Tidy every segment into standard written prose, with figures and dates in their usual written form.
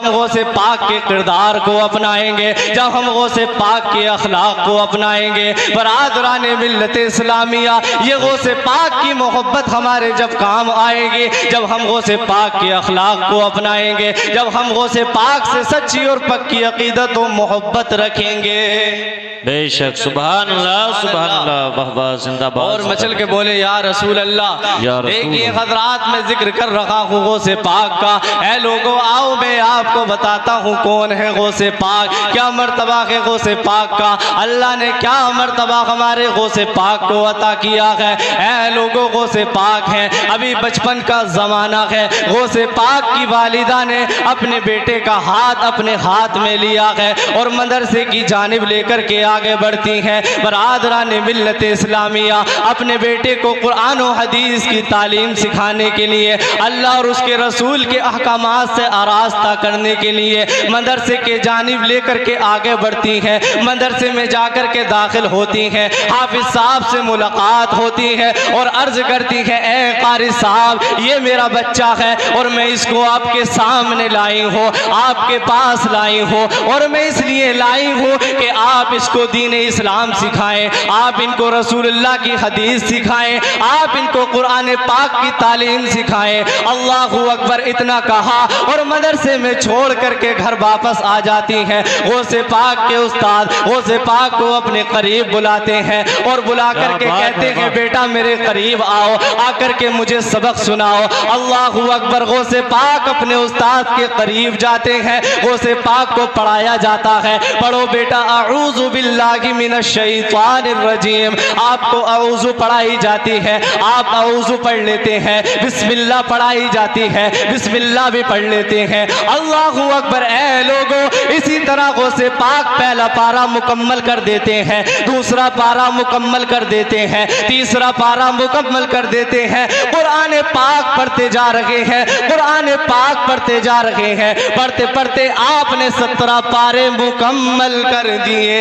हम गौसे पाक के किरदार को अपनाएंगे, जब हम गौसे पाक के अखलाक को अपनाएंगे, बरादरान मिल्लत इस्लामिया, ये गौसे पाक की मोहब्बत हमारे जब काम आएगी, जब हम गौसे पाक के अखलाक को अपनाएंगे, जब हम गौसे पाक से सच्ची और पक्की अकीदत और मोहब्बत रखेंगे। बेशक सुभान अल्लाह सुभान अल्लाह, वाह वाह जिंदाबाद। और मचल के बोले या रसूल अल्लाह। देखिए हजरात में जिक्र कर रखा हूँ गौसे पाक का। ऐ लोगों आओ मैं आपको बताता हूँ कौन है गौसे पाक, क्या मर्तबा है गौसे पाक का, अल्लाह ने क्या मर्तबा हमारे गौसे पाक को अता किया है। ऐ लोगों गौसे पाक है, अभी बचपन का जमाना है, गौसे पाक की वालिदा ने अपने बेटे का हाथ अपने हाथ में लिया है और मदरसे की जानिब लेकर के आगे बढ़ती हैं। बरादरान मिल्लत इस्लामिया अपने बेटे को कुरान और हदीस की तालीम सिखाने के लिए, अल्लाह और उसके रसूल के अहकामात से आरास्ता करने के लिए मदरसे के जानिब लेकर के आगे बढ़ती हैं। मदरसे में जाकर के दाखिल होती हैं, हाफिज साहब से मुलाकात होती है और अर्ज करती है ए कारी साहब ये मेरा बच्चा है और मैं इसको आपके सामने लाई हूँ, आपके पास लाई हूँ और मैं इसलिए लाई हूँ कि आप इसको दीन इस्लाम सिखाएं, आप इनको रसूलुल्लाह की हदीस सिखाएं, आप इनको कुरान पाक की तालीम सिखाएं। अल्लाहू अकबर इतना कहा और मदरसे में छोड़ करके घर वापस आ जाती हैं। गौसे पाक के उस्ताद गौसे पाक को अपने करीब बुलाते हैं और बुला करके कहते हैं बेटा मेरे करीब आओ, आकर के मुझे सबक सुनाओ। अल्लाहू अकबर, गौसे पाक अपने उस्ताद के करीब जाते हैं, गौसे पाक को पढ़ाया जाता है, पढ़ो बेटा अऊज़ु बिल्लाहि मिनश शैतानिर रजीम। आपको अऊज़ु पढ़ाई जाती है, आप अऊज़ु पढ़ लेते हैं, बिस्मिल्लाह पढ़ाई जाती है, बिस्मिल्लाह भी पढ़ लेते हैं। अल्लाहू अकबर। ऐ लोगों इसी तरह गौसे पाक पहला पारा मुकम्मल कर देते हैं, दूसरा पारा मुकम्मल कर देते हैं, तीसरा पारा मुकम्मल कर देते हैं, कुरान पाक पढ़ते जा रहे हैं, कुरान पाक पढ़ते जा रहे हैं, पढ़ते पढ़ते आपने 17 पारे मुकम्मल कर दिए।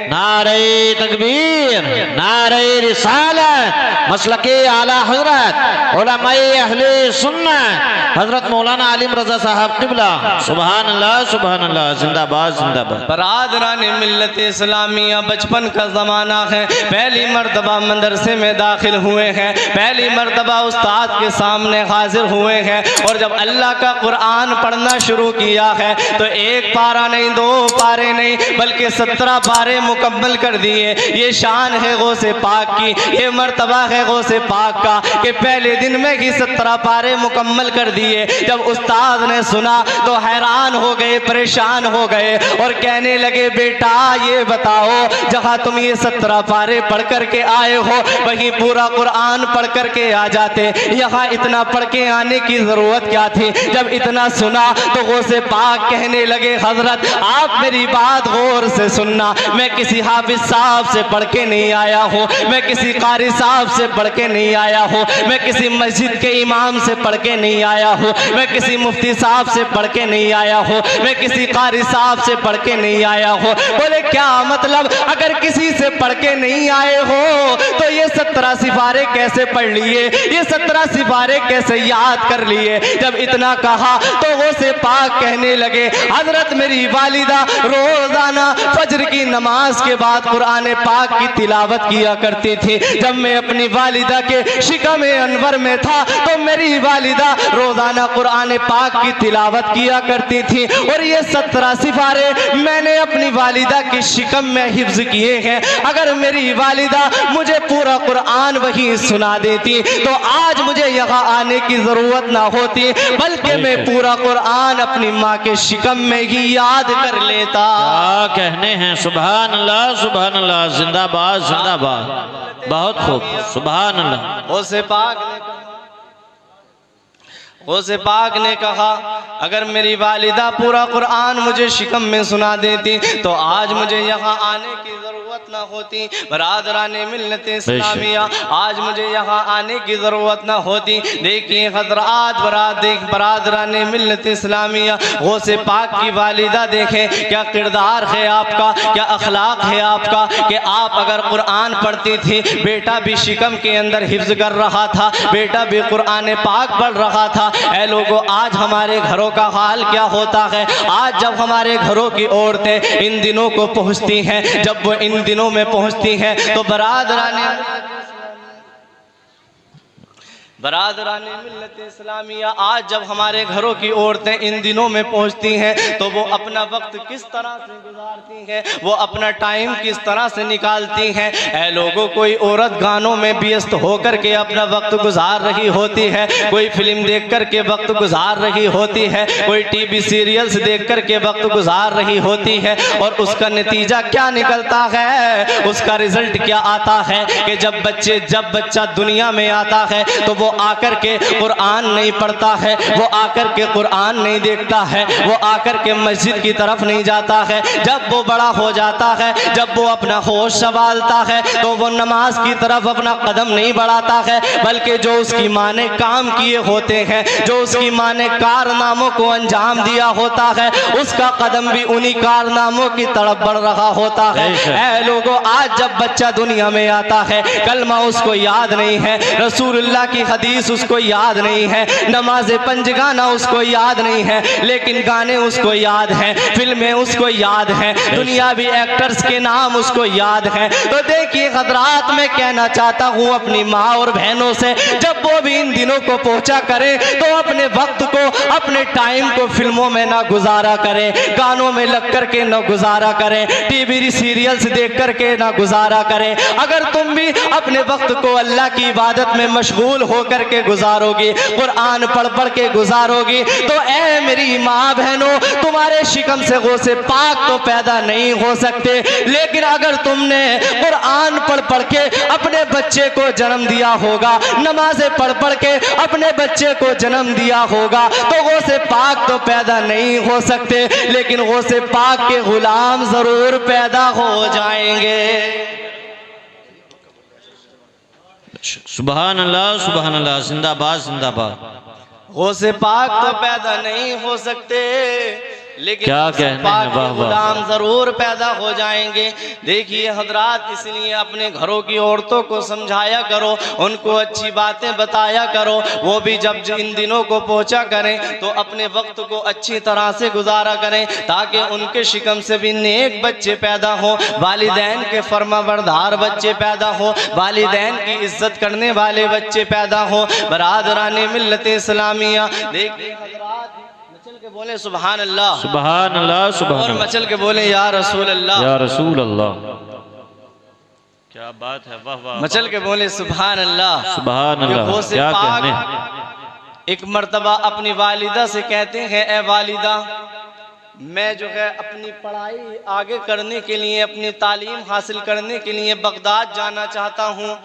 नारे तकबीर, नारे रिसालत, मसलके आला हजरत उलमाए अहले सुन्नत हजरत मौलाना आलिम रजा साहब किबला। सुभान अल्लाह सुभान अल्लाह, जिंदाबाद जिंदाबाद। बरादरान मिल्लत इस्लामिया बचपन का ज़माना है, पहली मर्तबा मदरसे में दाखिल हुए हैं, पहली मर्तबा उस्ताद के सामने हाजिर हुए हैं और जब अल्लाह का कुरान पढ़ना शुरू किया है तो एक पारा नहीं, 2 पारे नहीं, बल्कि 17 पारे मुकम्मल कर दिए। ये शान है गौसे पाक की, ये मर्तबा है गौसे पाक का कि पहले दिन में ही 17 पारे मुकम्मल कर दिए। जब उस्ताद ने सुना तो हैरान हो गए, परेशान हो गए और कहने लगे बेटा ये बताओ जहाँ तुम ये 17 पारे पढ़ कर के आए हो वहीं पूरा कुरान पढ़ कर के आ जाते, यहाँ इतना पढ़ के आने की जरूरत क्या थी। जब इतना सुना तो गौसे पाक कहने लगे हजरत आप मेरी बात गौर से सुनना, मैं किसी हाफिज साहब से पढ़ के नहीं आया हूँ, मैं किसी कारी साहब से पढ़ के नहीं आया हूँ, मैं किसी मस्जिद के इमाम से पढ़ के नहीं आया हूँ, मैं किसी मुफ्ती साहब से पढ़ के नहीं आया हूँ, मैं किसी कारी साहब से पढ़ के नहीं आया हूँ। बोले क्या मतलब, अगर किसी से पढ़ के नहीं आए हो तो ये 17 सिपारे कैसे पढ़ लिए, ये 17 सिपारे कैसे याद कर लिए। जब इतना कहा तो गौसे पाक कहने लगे हजरत मेरी वालिदा रोजाना फजर की नमाज के बाद कुरान पाक की तिलावत किया करती थी। जब मैं अपनी वालिदा के शिकम अनवर में था तो मेरी वालिदा रोजाना कुरान पाक की तिलावत किया करती थी और ये 17 सिपारे मैंने अपनी वालिदा की शिकम में हिफ्ज किए हैं। अगर मेरी वालिदा मुझे पूरा कुरान वही सुना देती तो आज मुझे यहाँ आने की जरूरत ना होती, बल्कि मैं पूरा कुरान अपनी माँ के शिकम में ही याद कर लेता। क्या कहने हैं, सुभान अल्लाह, जिंदाबाद जिंदाबाद, बहुत खूब, सुभान अल्लाह। गौसे पाक ने कहा अगर मेरी वालिदा पूरा कुरान मुझे शिकम में सुना देती तो आज मुझे यहाँ आने की जरूरत न ना होती, बरादरान मिल्लत इस्लामिया, आज मुझे यहाँ आने की ज़रूरत ना होती। देखिए हज़रात, बरादरान मिल्लत इस्लामिया, गौसे पाक की वालिदा देखें, क्या किरदार है आपका, क्या अखलाक है आपका, कि आप अगर कुरान पढ़ती थी, बेटा भी शिकम के अंदर हिफ्ज़ कर रहा था, बेटा भी कुरान पाक पढ़ रहा था। ऐ लोगों, आज हमारे घरों का हाल क्या होता है? आज जब हमारे घरों की औरतें इन दिनों को पहुँचती हैं, जब वो इन दिनों में पहुँचती हैं, तो बरादरान मिल्लत इस्लामिया, आज जब हमारे घरों की औरतें इन दिनों में पहुंचती हैं, तो वो अपना वक्त किस तरह से गुजारती हैं, वो अपना टाइम किस तरह से निकालती हैं। ऐ लोगों, कोई औरत गानों में व्यस्त होकर के अपना वक्त गुजार रही होती है, कोई फिल्म देख कर के वक्त गुजार रही होती है, कोई टीवी सीरियल्स देख कर के वक्त गुजार रही होती है, और उसका नतीजा क्या निकलता है, उसका रिजल्ट क्या आता है कि जब बच्चा दुनिया में आता है, तो वो आकर के कुरान नहीं पढ़ता है, वो आकर के कुरान नहीं देखता है, वो आकर के मस्जिद की तरफ नहीं जाता है। जब वो बड़ा हो जाता है, जब वो अपना होश संभालता है, तो वो नमाज की तरफ अपना कदम नहीं बढ़ाता है, बल्कि जो उसकी माँ ने काम किए होते हैं, जो उसकी माँ ने कारनामों को अंजाम दिया होता है, उसका कदम भी उन्हीं कारनामों की तरफ बढ़ रहा होता है। ऐ लोगों, आज जब बच्चा दुनिया में आता है, कलमा उसको याद नहीं है, रसूलुल्लाह की हदीस उसको याद नहीं है, नमाज पंजगाना उसको याद नहीं है, लेकिन गाने उसको याद हैं, फिल्में उसको याद हैं, दुनियावी एक्टर्स के नाम उसको याद हैं। तो देखिए हज़रात, मैं कहना चाहता हूँ अपनी माँ और बहनों से, जब वो भी इन दिनों को पहुँचा करें, तो अपने वक्त को, अपने टाइम को फिल्मों में ना गुजारा करें, गानों में लग कर के ना गुजारा करें, टीवी सीरियल्स देख कर के ना गुजारा करें। अगर तुम भी अपने वक्त को अल्लाह की इबादत में मशगूल हो करके गुजारोगी, कुरान पढ़ पढ़ के गुजारोगी, तो ऐ मेरी माँ बहनों, तुम्हारे शिकम से गौसे पाक तो पैदा नहीं हो सकते, लेकिन अगर तुमने कुरान पढ़ पढ़ के अपने बच्चे को जन्म दिया होगा, नमाज़ें पढ़ पढ़ के अपने बच्चे को जन्म दिया होगा, तो गौसे पाक तो पैदा नहीं हो सकते, लेकिन गौसे पाक के गुलाम जरूर पैदा हो जाएंगे। सुभान अल्लाह, जिंदाबाद जिंदाबाद। गौसे पाक तो पैदा नहीं हो सकते, लेकिन क्या कहने पाक हैं, के वाह वाह। गुलाम जरूर पैदा हो जाएंगे। देखिए हजरात, इसलिए अपने घरों की औरतों को समझाया करो, उनको अच्छी बातें बताया करो, वो भी जब इन दिनों को पहुंचा करें, तो अपने वक्त को अच्छी तरह से गुजारा करें, ताकि उनके शिकम से भी नेक बच्चे पैदा हो, वालिदैन के फर्माबरदार बच्चे पैदा हो, वालिदैन की इज्जत करने वाले बच्चे पैदा हो। बरादरान मिल्लत इस्लामिया, देखिए हजरात, मचल के बोले सुभान अल्लाह, सुभान अल्लाह, सुभान और अल्लाह, मचल के बोले या रसूल अल्लाह, या रसूल अल्लाह। क्या बात है, वाह वाह। मचल के बोले सुभान अल्लाह, सुभान अल्लाह, ये गौसे क्या पाक कहने। एक मर्तबा अपनी वालिदा से कहते हैं, ए वालिदा, मैं जो है अपनी पढ़ाई आगे करने के लिए, अपनी तालीम हासिल करने के लिए बगदाद जाना चाहता हूँ।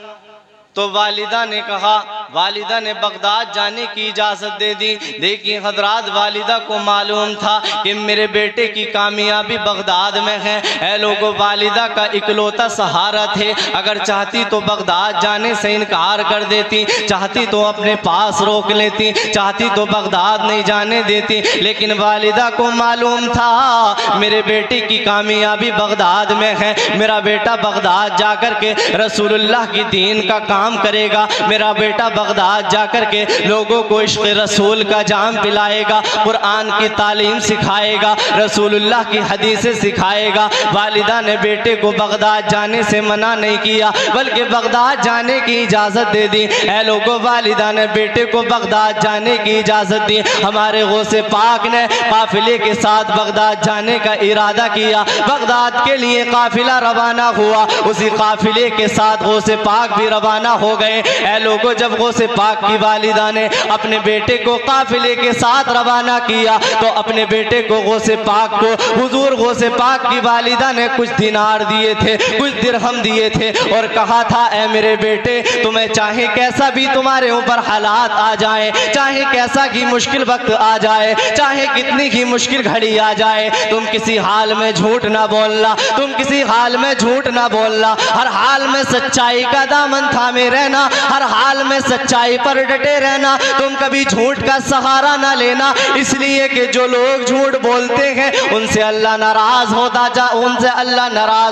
तो वालिदा ने कहा, वालिदा ने बगदाद जाने की इजाज़त दे दी। देखिए हजरात, वालिदा को मालूम था कि मेरे बेटे की कामयाबी बगदाद में है। ऐ लोगों, वालिदा का इकलौता सहारा थे, अगर चाहती तो बगदाद जाने से इनकार कर देती, चाहती तो अपने पास रोक लेती, चाहती तो बगदाद नहीं जाने देती, लेकिन वालिदा को मालूम था मेरे बेटे की कामयाबी बगदाद में है, मेरा बेटा बगदाद जाकर के रसूलुल्लाह की दीन का काम करेगा, मेरा बेटा बगदाद जाकर के लोगों को इश्क़ रसूल का जाम पिलाएगा, कुरान की तालीम सिखाएगा, रसूलुल्लाह की हदीसें सिखाएगा। वालिदा ने बेटे को बगदाद जाने से मना नहीं किया, बल्कि बगदाद जाने की इजाज़त दे दी। ऐ लोगों, वालिदा ने बेटे को बगदाद जाने की इजाज़त दी। हमारे गौसे पाक ने काफिले के साथ बगदाद जाने का इरादा किया, बगदाद के लिए काफिला रवाना हुआ, उसी काफिले के साथ गौसे पाक भी रवाना हो गए। ऐ लोगों, जब गौसे गौसे पाक की वालिदा ने अपने बेटे को काफिले के साथ रवाना किया तो अपने बेटे को गौसे पाक को हुजूर गौसे पाक की वालिदा ने कुछ दिनार दिए थे, कुछ दिरहम दिए थे और कहा था ऐ मेरे बेटे, तुम्हें चाहे कैसा भी तुम्हारे ऊपर हालात आ जाए, चाहे कैसा ही मुश्किल वक्त आ जाए, चाहे कितनी ही मुश्किल घड़ी आ जाए, तुम किसी हाल में झूठ ना बोलना, तुम किसी हाल में झूठ ना बोलना, हर हाल में सच्चाई का दामन थामे रहना, हर हाल में सच्चाई पर डटे रहना, तुम कभी झूठ का सहारा ना लेना, इसलिए कि जो लोग झूठ बोलते हैं उनसे अल्लाह नाराज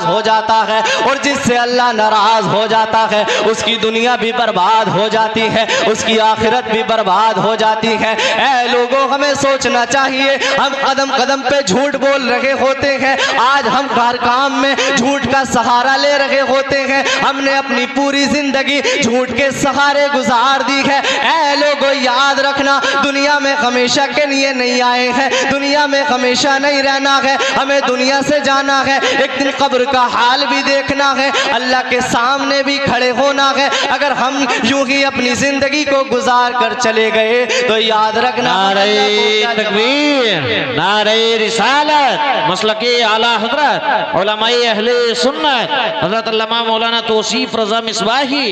हो जाता है और जिससे अल्लाह नाराज हो जाता है उसकी दुनिया भी बर्बाद हो जाती है, उसकी आखिरत भी बर्बाद हो जाती है। ऐ लोगों, हमें सोचना चाहिए, हम कदम कदम पे झूठ बोल रहे होते हैं, आज हम हर काम में झूठ का सहारा ले रहे होते हैं, हमने अपनी पूरी जिंदगी झूठ के सहारे गुजार दी है। ऐ लोगों, याद रखना, दुनिया में हमेशा के लिए नहीं आए हैं, दुनिया में हमेशा नहीं रहना है, हमें दुनिया से जाना है, एक दिन कब्र का हाल भी देखना है, अल्लाह के सामने भी खड़े होना है। अगर हम यूं ही अपनी जिंदगी को गुजार कर चले गए तो याद रखना, नारे तकबीर, नारे रिसालत, मसलके आला हजरत उलमाए अहले सुन्नत हजरत अल्लामा मौलाना तौसीफ रजा मिसबाही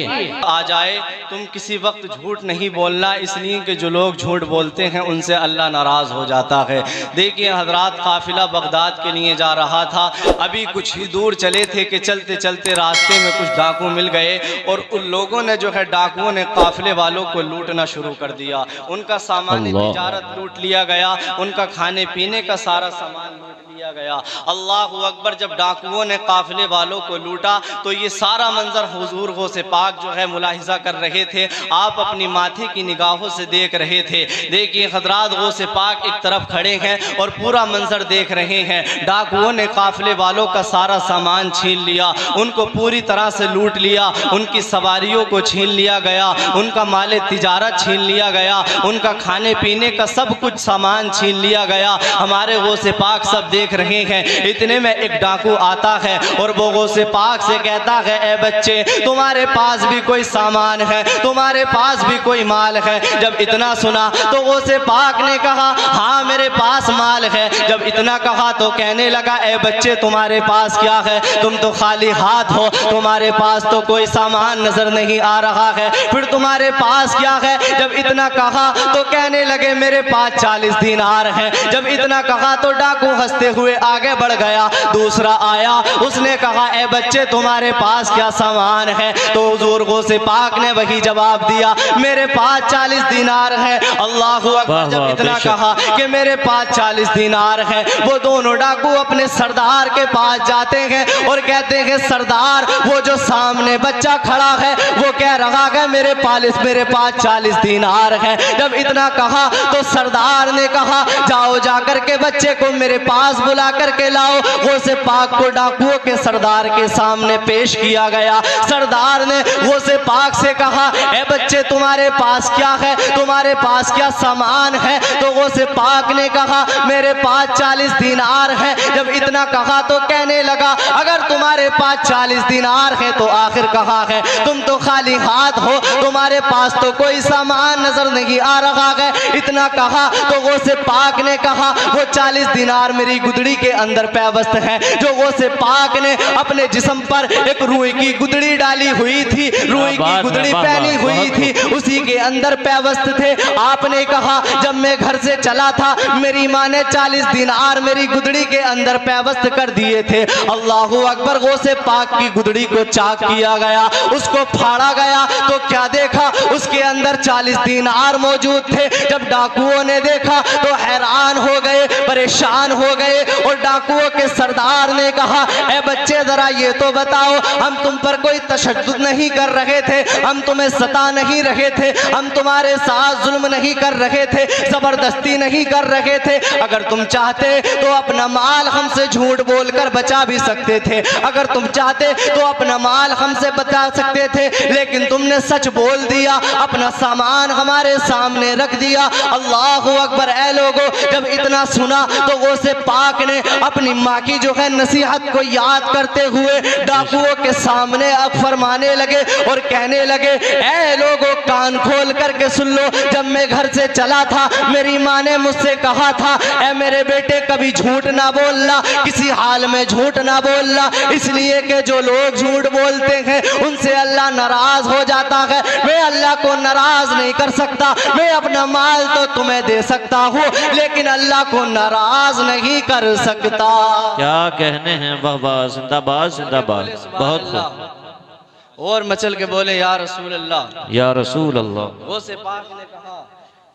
आ जाए, तुम किसी वक्त झूठ नहीं बोलना, इसलिए कि जो लोग झूठ बोलते हैं उनसे अल्लाह नाराज हो जाता है। देखिए हजरात, काफिला बगदाद के लिए जा रहा था, अभी कुछ ही दूर चले थे कि चलते चलते रास्ते में कुछ डाकू मिल गए और उन लोगों ने जो है डाकुओं ने काफिले वालों को लूटना शुरू कर दिया, उनका सामान तिजारत लूट लिया गया, उनका खाने पीने का सारा सामान लूट लिया गया। अल्लाह अकबर, जब डाकुओं ने काफिले वालों को लूटा तो ये सारा मंजर हुजूर गौसे पाक जो है मुलाहिजा कर रहे थे, आप अपनी माथे की निगाहों से देख रहे थे। देखिए हजरात, गौसे पाक एक तरफ खड़े हैं और पूरा मंजर देख रहे हैं, डाकुओं ने काफिले वालों का सारा सामान छीन लिया, उनको पूरी तरह से लूट लिया, उनकी सवारियों को छीन लिया गया, उनका माल तिजारत छीन लिया गया, उनका खाने पीने का सब कुछ सामान छीन लिया गया। हमारे गौसे पाक सब देख रहे हैं। इतने में एक डाकू आता है और वो गौसे पाक से कहता है, ए बच्चे, तुम्हारे पास भी कोई सामान है, तुम्हारे पास भी कोई माल है। जब इतना सुना तो गौसे पाक ने कहा, हाँ मेरे पास माल है। जब इतना कहा तो कहने लगा, ए बच्चे, तुम्हारे पास क्या है, तुम तो खाली हाथ हो, तुम्हारे पास तो कोई सामान नजर नहीं आ रहा है, फिर तुम्हारे पास क्या है। जब इतना कहा तो कहने लगे, मेरे पास 40 दिनार है। जब इतना कहा तो डाकू हंसते हुए आगे बढ़ गया। दूसरा आया, उसने कहा, ए बच्चे, तुम्हारे पास क्या सामान है। तो हुजूर गौसे पाक ने वही जवाब दिया, मेरे पास 40 दिनार है। अल्लाह अकबर, जब इतना कहा कि मेरे पास 40 दिनार है, वो दोनों डाकू अपने सरदार के पास जाते हैं और कहते हैं, सरदार, वो जो सामने बच्चा खड़ा है वो कह रहा है मेरे पास 40 दिनार है। जब इतना कहा तो सरदार ने कहा, जाओ जाकर के बच्चे को मेरे पास बुला करके लाओ। गौसे पाक को डाकुओं के सरदार के सामने पेश किया गया। सरदार ने गौसे पाक से कहा, ए बच्चे, तुम्हारे पास क्या है, तुम्हारे पास क्या सामान है। तो गौसे पाक ने कहा, मेरे पास 40 दिनार है। जब इतना कहा तो कहने लगा, अगर तुम्हारे पास 40 दिनार है तो आखिर कहाँ है, तुम तो खाली हाथ हो, तुम्हारे पास तो कोई सामान नजर नहीं आ रहा है। इतना कहा तो गौसे पाक ने कहा, वो 40 दिनार मेरी गुदड़ी के अंदर पैवस्त है। जो गौसे पाक ने अपने जिस्म पर एक रुई की गुदड़ी डाली हुई थी, रुई की गुदड़ी पहनी हुई थी, उसी के अंदर पैवस्त थे। आपने कहा, जब मैं घर से चला था मेरी माँ ने 40 दिनार मेरी गुदड़ी के अंदर पैवस्त कर दिए थे। अल्लाह अकबर, गौसे पाक की गुदड़ी को चाक किया गया, उसको फाड़ा गया तो क्या देखा, उसके अंदर 40 दिनार मौजूद थे। जब डाकुओं ने देखा तो हैरान हो गए, परेशान हो गए और डाकुओं के सरदार ने कहा, ए बच्चे, जरा ये तो बताओ, हम तुम पर कोई तशद्दुद नहीं कर रहे थे, हम तुम्हें सता नहीं रहे थे, हम तुम्हारे साथ जुल्म नहीं कर रहे थे, जबरदस्ती नहीं कर रहे थे। अगर तुम चाहते तो अपना माल हमसे झूठ बोलकर बचा भी सकते थे, अगर तुम चाहते तो अपना माल हमसे बचा सकते थे, लेकिन तुमने सच बोल दिया, अपना सामान हमारे सामने रख दिया। अल्लाह अकबर। ऐ लोगों, जब इतना सुना तो गौसे पाक ने अपनी माँ की जो है नसीहत को याद करते हुए डाकुओं के सामने अब फरमाने लगे और कहने लगे, ऐ लोगों कान खोल करके सुन लो, जब मैं घर से चला था मेरी माँ ने मुझसे कहा था, ऐ मेरे बेटे कभी झूठ ना बोलना, किसी हाल में झूठ ना बोलना, इसलिए कि जो लोग झूठ बोलते हैं उनसे अल्लाह नाराज हो जाता है। मैं अल्लाह को नाराज नहीं कर सकता, मैं अपना माल तो तुम्हें दे सकता हूँ लेकिन अल्लाह को नाराज नहीं कर सकता। क्या कहने हैं, वाह वाह, जिंदाबाद जिंदाबाद, बहुत खूब। और मचल के बोले, या रसूल अल्लाह, या रसूल अल्लाह। वो से पाक ने कहा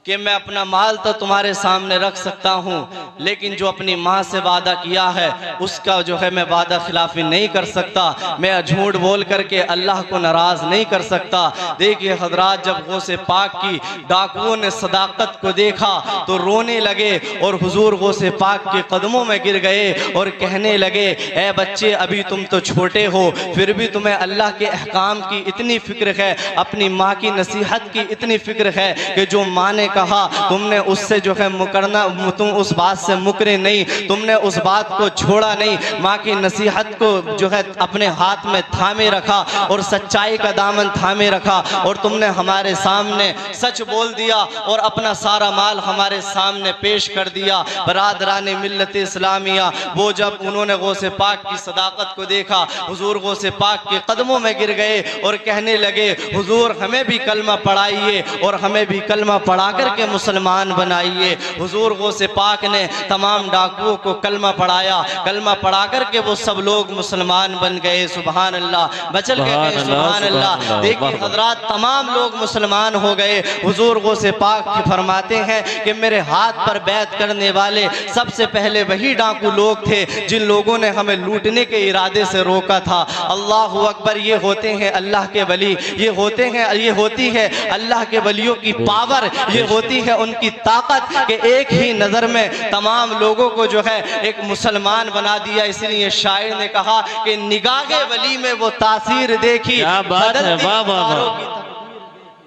कि मैं अपना माल तो तुम्हारे सामने रख सकता हूँ लेकिन जो अपनी माँ से वादा किया है उसका जो है मैं वादा खिलाफी नहीं कर सकता, मैं झूठ बोल करके अल्लाह को नाराज नहीं कर सकता। देखिए हजरात, जब गौसे पाक की डाकुओं ने सदाकत को देखा तो रोने लगे और हुजूर गौसे पाक के कदमों में गिर गए और कहने लगे, ए बच्चे अभी तुम तो छोटे हो फिर भी तुम्हें अल्लाह के अहकाम की इतनी फिक्र है, अपनी माँ की नसीहत की इतनी फिक्र है कि जो माँ ने कहा तुमने उससे जो है मुकरना, तुम उस बात से मुकरे नहीं, तुमने उस बात को छोड़ा नहीं, माँ की नसीहत को जो है अपने हाथ में थामे रखा और सच्चाई का दामन थामे रखा और तुमने हमारे सामने सच बोल दिया और अपना सारा माल हमारे सामने पेश कर दिया। बरादरान मिल्लत इस्लामिया, वो जब उन्होंने गौसे पाक की सदाकत को देखा, हुजूर गौसे पाक के कदमों में गिर गए और कहने लगे, हुजूर हमें भी कलमा पढ़ाइए और हमें भी कलमा पढ़ा करके मुसलमान बनाइए। हुजूर गौसे पाक ने तमाम डाकुओं को कलमा पढ़ाया, कलमा पढ़ा करके वो सब लोग मुसलमान बन गए। सुभान अल्लाह, बचल गए, सुभान अल्लाह। देखिए हजरात, तमाम लोग मुसलमान हो गए। हुजूर गौसे पाक फरमाते हैं कि मेरे हाथ पर बैत करने वाले सबसे पहले वही डाकू लोग थे जिन लोगों ने हमें लूटने के इरादे से रोका था। अल्लाह अकबर, ये होते हैं अल्लाह के वली, ये होते हैं, ये होती है अल्लाह के वलियों की पावर, ये होती है उनकी ताकत कि एक ही नजर में तमाम लोगों को जो है एक मुसलमान बना दिया। इसलिए शायर ने कहा कि निगाहे वली में वो तासीर देखी, क्या बात है, वाह वाह वाह,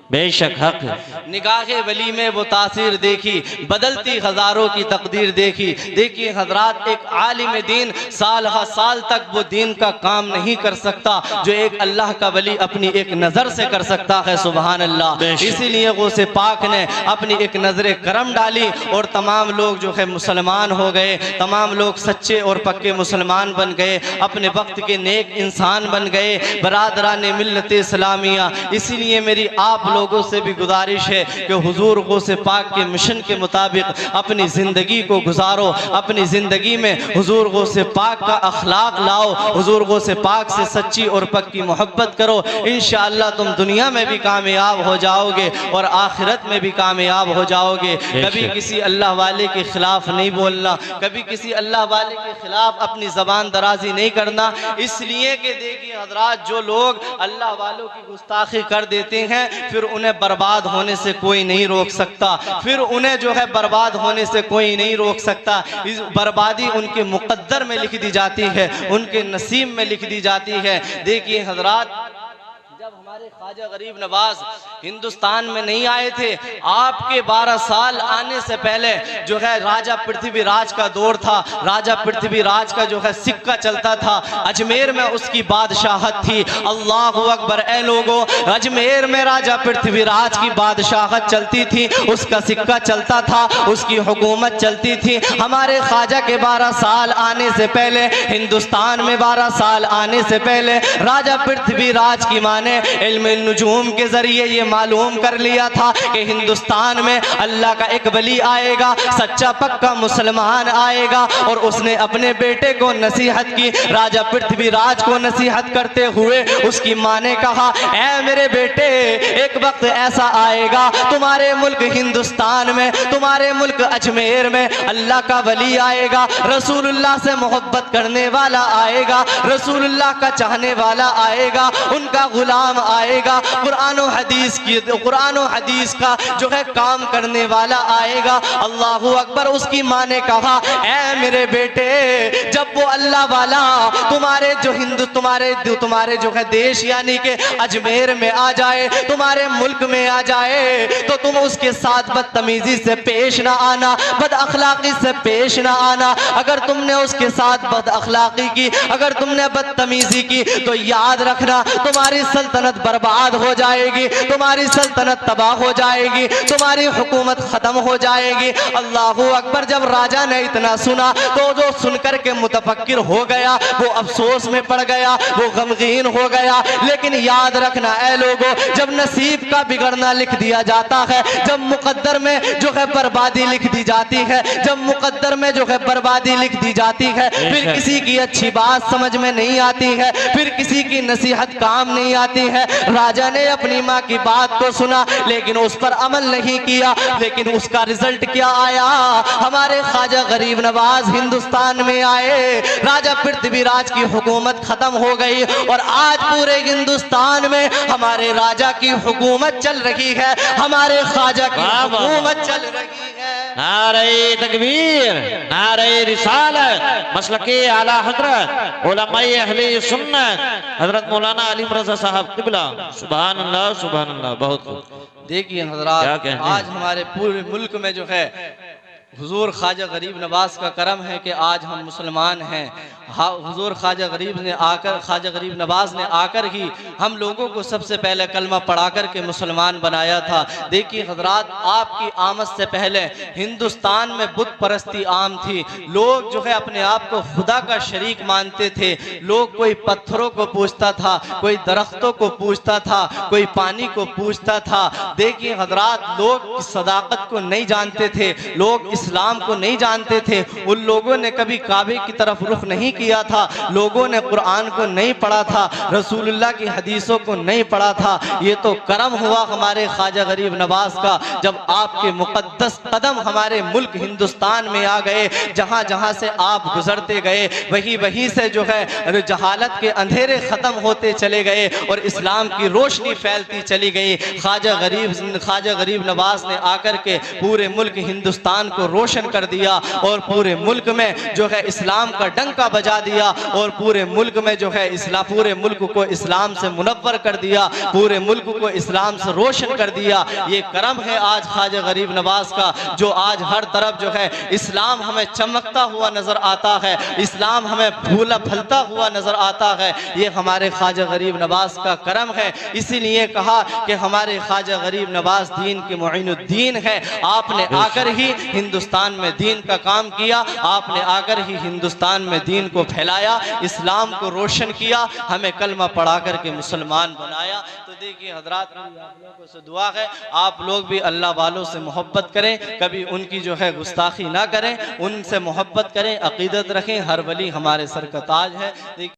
बेशक हक। निगाहे वली में वो तासीर देखी, बदलती हजारों की तकदीर देखी। देखिए हजरात, एक आलिम दीन साल हा साल तक वो दीन का काम नहीं कर सकता जो एक अल्लाह का वली अपनी एक नज़र से कर सकता है। सुभान अल्लाह। इसीलिए गौसे पाक ने अपनी एक नजर करम डाली और तमाम लोग जो है मुसलमान हो गए, तमाम लोग सच्चे और पक्के मुसलमान बन गए, अपने वक्त के नेक इंसान बन गए। बरादरान मिल्लत इस्लामिया, इसीलिए मेरी आप लोगों से भी गुजारिश है कि हुजूर गौसे पाक के मिशन के मुताबिक अपनी ज़िंदगी को गुजारो, अपनी ज़िंदगी में हुजूर गौसे पाक का अखलाक लाओ, हुजूर गौसे पाक से सच्ची और पक्की मोहब्बत करो। इंशाअल्लाह तुम दुनिया में भी कामयाब हो जाओगे और आखिरत में भी कामयाब हो जाओगे। कभी किसी अल्लाह वाले के खिलाफ नहीं बोलना, कभी किसी अल्लाह वाले के खिलाफ अपनी ज़बान दराजी नहीं करना, इसलिए कि देखिए हजरात, जो लोग अल्लाह वालों की गुस्ताखी कर देते हैं फिर उन्हें बर्बाद होने से कोई नहीं रोक सकता, फिर उन्हें जो है बर्बाद होने से कोई नहीं रोक सकता। इस बर्बादी उनके मुकद्दर में लिख दी जाती है, उनके नसीब में लिख दी जाती है। देखिए हजरात, जब हमारे ख्वाजा गरीब नवाज हिंदुस्तान में नहीं आए थे, आपके 12 साल आने से पहले जो है राजा पृथ्वीराज का दौर था। राजा पृथ्वीराज का जो है सिक्का चलता था, अजमेर में उसकी बादशाहत थी। अल्लाह अकबर, ए लोगों, अजमेर में राजा पृथ्वीराज की बादशाहत चलती थी, उसका सिक्का चलता था, उसकी हुकूमत चलती थी। हमारे ख्वाजा के 12 साल आने से पहले, हिंदुस्तान में 12 साल आने से पहले राजा पृथ्वीराज की माँ ने इल्म नुजूम के जरिए ये मालूम कर लिया था कि हिंदुस्तान में अल्लाह का एक वली आएगा, सच्चा पक्का मुसलमान आएगा। और उसने अपने बेटे को नसीहत की, राजा पृथ्वीराज को नसीहत करते हुए उसकी माँ ने कहा, ऐ मेरे बेटे, एक वक्त ऐसा आएगा तुम्हारे मुल्क हिंदुस्तान में, तुम्हारे मुल्क अजमेर में अल्लाह का वली आएगा, रसूलुल्लाह से मोहब्बत करने वाला आएगा, रसूलुल्लाह का चाहने वाला आएगा, उनका गुलाम आएगा, कुरान और हदीस का जो है काम करने वाला आएगा। अल्लाहू अकबर। उसकी माँ ने कहा, ऐ मेरे बेटे, जब वो अल्लाह वाला तुम्हारे जो है देश यानी कि अजमेर में आ जाए, तुम्हारे मुल्क में आ जाए, तो तुम उसके साथ बदतमीजी से पेश ना आना, बद अखलाकी से पेश ना आना। अगर तुमने उसके साथ बद अखलाकी की, अगर तुमने बदतमीजी की, तो याद रखना तुम्हारी सल्तनत बर्बाद हो जाएगी, तुम्हारी सल्तनत तबाह हो जाएगी, तुम्हारी हुकूमत खत्म हो जाएगी। अल्लाहू अकबर। जब राजा ने इतना सुना तो जो सुनकर के मुतफक्किर हो गया, वो अफसोस में पड़ गया, वो गमगीन हो गया। लेकिन याद रखना ऐ लोगों, जब नसीब का बिगड़ना लिख दिया जाता है, जब मुकद्दर में जो है बर्बादी लिख दी जाती है, जब मुकद्दर में जो है बर्बादी लिख दी जाती है, फिर किसी की अच्छी बात समझ में नहीं आती है, फिर किसी की नसीहत काम नहीं आती है। राजा ने अपनी माँ की बात को सुना, लेकिन उस पर अमल नहीं किया। लेकिन उसका रिजल्ट क्या आया? हमारे ख्वाजा गरीब नवाज हिंदुस्तान में आए, राजा पृथ्वीराज की हुकूमत खत्म हो गई और आज पूरे हिंदुस्तान में हमारे राजा की हुकूमत चल रही है, हमारे ख्वाजा की हुकूमत चल रही है। नारे तकबीर, नारे रिसालत, मसलके आला हजरत उलमाए अहले सुन्नत हजरत मौलाना आलिम रजा साहब किबला। सुभान अल्लाह, सुभान अल्लाह। बहुत खूब। देखिए हजरात, आज हमारे पूरे मुल्क में जो है हुजूर ख्वाजा गरीब नवाज का करम है कि आज हम मुसलमान हैं। हुजूर ख्वाजा गरीब नवाज ने आकर ही हम लोगों को सबसे पहले कलमा पढ़ा कर के मुसलमान बनाया था। देखिए हजरात, आपकी आमद से पहले हिंदुस्तान में बुत परस्ती आम थी। लोग जो है अपने आप को खुदा का शरीक मानते थे। लोग कोई पत्थरों को पूजता था, कोई दरख्तों को पूजता था, कोई पानी को पूजता था। देखिए हजरात, लोग सदाकत को नहीं जानते थे, लोग इस्लाम को नहीं जानते थे। उन लोगों ने कभी काबे की तरफ रुख नहीं किया था, लोगों ने कुरान को नहीं पढ़ा था, रसूलुल्लाह की हदीसों को नहीं पढ़ा था। ये तो करम हुआ हमारे ख्वाजा गरीब नवाज का, जब आपके मुकद्दस कदम हमारे मुल्क हिंदुस्तान में आ गए। जहां जहां से आप गुजरते गए, वहीं से जो है जहालत के अंधेरे खत्म होते चले गए और इस्लाम की रोशनी फैलती चली गई। ख्वाजा गरीब नवाज ने आकर के पूरे मुल्क हिंदुस्तान को रोशन कर दिया और पूरे मुल्क में जो है इस्लाम का डंका बजा दिया और पूरे मुल्क में जो है पूरे मुल्क को इस्लाम से मुनव्वर कर दिया, पूरे मुल्क को इस्लाम से रोशन कर दिया। ये करम है आज ख्वाजा गरीब नवाज का, जो आज हर तरफ जो है इस्लाम हमें चमकता हुआ नजर आता है, इस्लाम हमें फूला फलता हुआ नजर आता है। ये हमारे ख्वाजा गरीब नवाज का करम है। इसीलिए कहा कि हमारे ख्वाजा गरीब नवाज दीन के मुइनुद्दीन है। आपने आकर ही हिंदुस्तान में दीन का काम किया, आपने आकर ही हिंदुस्तान में दीन को फैलाया, इस्लाम को रोशन किया, हमें कलमा पढ़ा करके मुसलमान बनाया। तो देखिए हजरात, आप लोगों से दुआ है, आप लोग भी अल्लाह वालों से मोहब्बत करें, कभी उनकी जो है गुस्ताखी ना करें, उनसे मोहब्बत करें, अकीदत रखें। हर वली हमारे सर का ताज है।